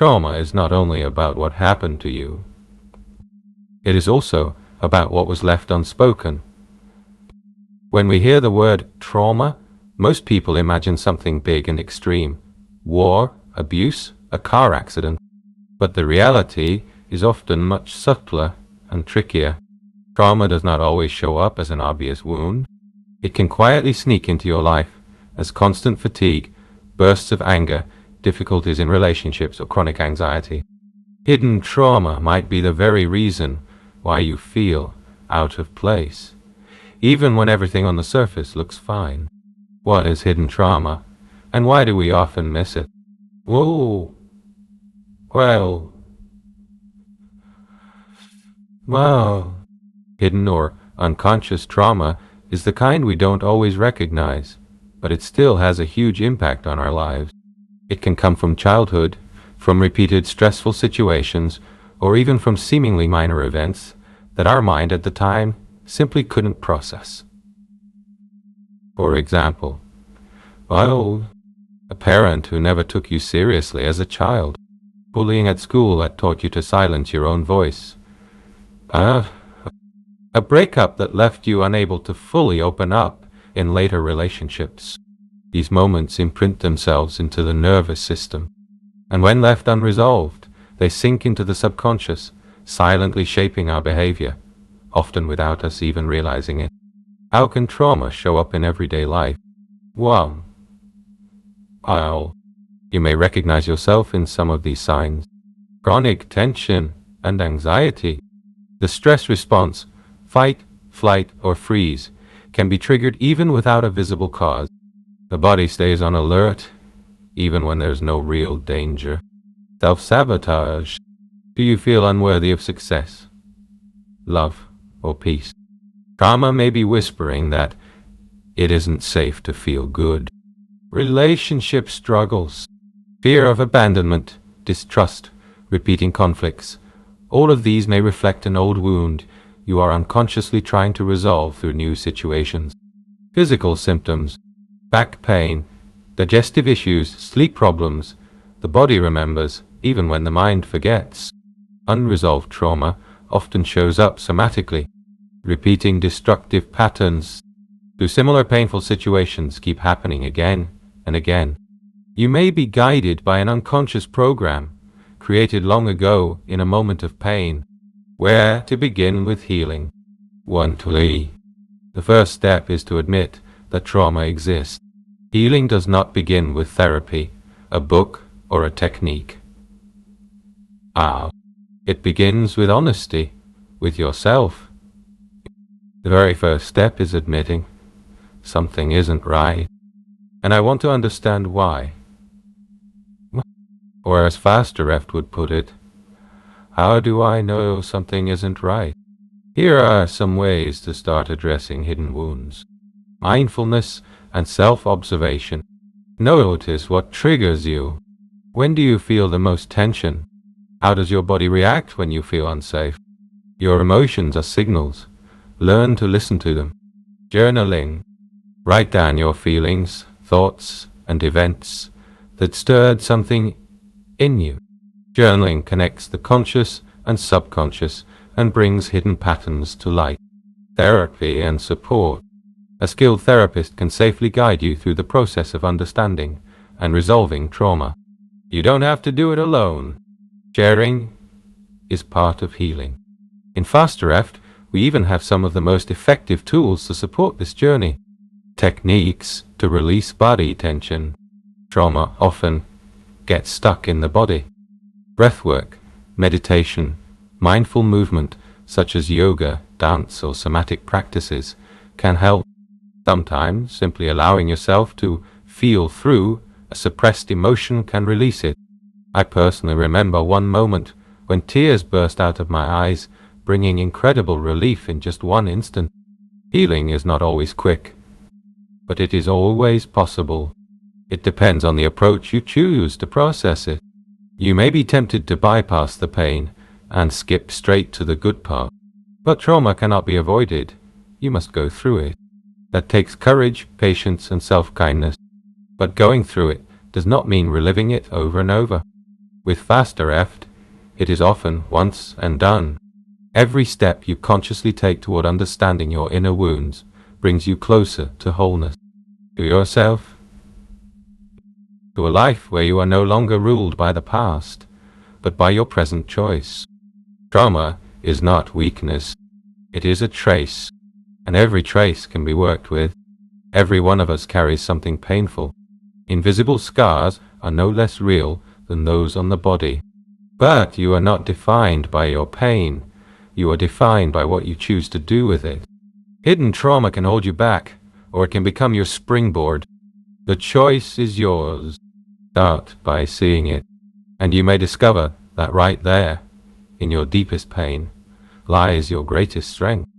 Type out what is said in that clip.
Trauma is not only about what happened to you, it is also about what was left unspoken. When we hear the word trauma, most people imagine something big and extreme: war, abuse, a car accident. But the reality is often much subtler and trickier. Trauma does not always show up as an obvious wound. It can quietly sneak into your life as constant fatigue, bursts of anger, difficulties in relationships, or chronic anxiety. Hidden trauma might be the very reason why you feel out of place, even when everything on the surface looks fine. What is hidden trauma, and why do we often miss it? Whoa. Well, hidden or unconscious trauma is the kind we don't always recognize, but it still has a huge impact on our lives. It can come from childhood, from repeated stressful situations, or even from seemingly minor events that our mind at the time simply couldn't process. For example, a parent who never took you seriously as a child, bullying at school that taught you to silence your own voice, a breakup that left you unable to fully open up in later relationships. These moments imprint themselves into the nervous system, and when left unresolved, they sink into the subconscious, silently shaping our behavior, often without us even realizing it. How can trauma show up in everyday life? Well, you may recognize yourself in some of these signs. Chronic tension and anxiety. The stress response, fight, flight, or freeze, can be triggered even without a visible cause. The body stays on alert, even when there's no real danger. Self-sabotage. Do you feel unworthy of success, love, or peace? Trauma may be whispering that it isn't safe to feel good. Relationship struggles. Fear of abandonment, distrust, repeating conflicts. All of these may reflect an old wound you are unconsciously trying to resolve through new situations. Physical symptoms. Back pain, digestive issues, sleep problems. The body remembers, even when the mind forgets. Unresolved trauma often shows up somatically. Repeating destructive patterns. Do similar painful situations keep happening again and again? You may be guided by an unconscious program created long ago in a moment of pain. Where to begin with healing? 1. The first step is to admit that trauma exists. Healing does not begin with therapy, a book, or a technique. It begins with honesty, with yourself. The very first step is admitting something isn't right, and I want to understand why. Or as Fastereft would put it, how do I know something isn't right? Here are some ways to start addressing hidden wounds. Mindfulness and self-observation. Notice what triggers you. When do you feel the most tension? How does your body react when you feel unsafe? Your emotions are signals. Learn to listen to them. Journaling. Write down your feelings, thoughts, and events that stirred something in you. Journaling connects the conscious and subconscious and brings hidden patterns to light. Therapy and support. A skilled therapist can safely guide you through the process of understanding and resolving trauma. You don't have to do it alone. Sharing is part of healing. In Fastereft, we even have some of the most effective tools to support this journey. Techniques to release body tension. Trauma often gets stuck in the body. Breathwork, meditation, mindful movement such as yoga, dance, or somatic practices can help. Sometimes simply allowing yourself to feel through a suppressed emotion can release it. I personally remember one moment when tears burst out of my eyes, bringing incredible relief in just one instant. Healing is not always quick, but it is always possible. It depends on the approach you choose to process it. You may be tempted to bypass the pain and skip straight to the good part, but trauma cannot be avoided. You must go through it. That takes courage, patience, and self-kindness. But going through it does not mean reliving it over and over. With faster effort, it is often once and done. Every step you consciously take toward understanding your inner wounds brings you closer to wholeness, to yourself, to a life where you are no longer ruled by the past, but by your present choice. Trauma is not weakness, it is a trace, and every trace can be worked with. Every one of us carries something painful. Invisible scars are no less real than those on the body. But you are not defined by your pain, you are defined by what you choose to do with it. Hidden trauma can hold you back, or it can become your springboard. The choice is yours. Start by seeing it, and you may discover that right there, in your deepest pain, lies your greatest strength.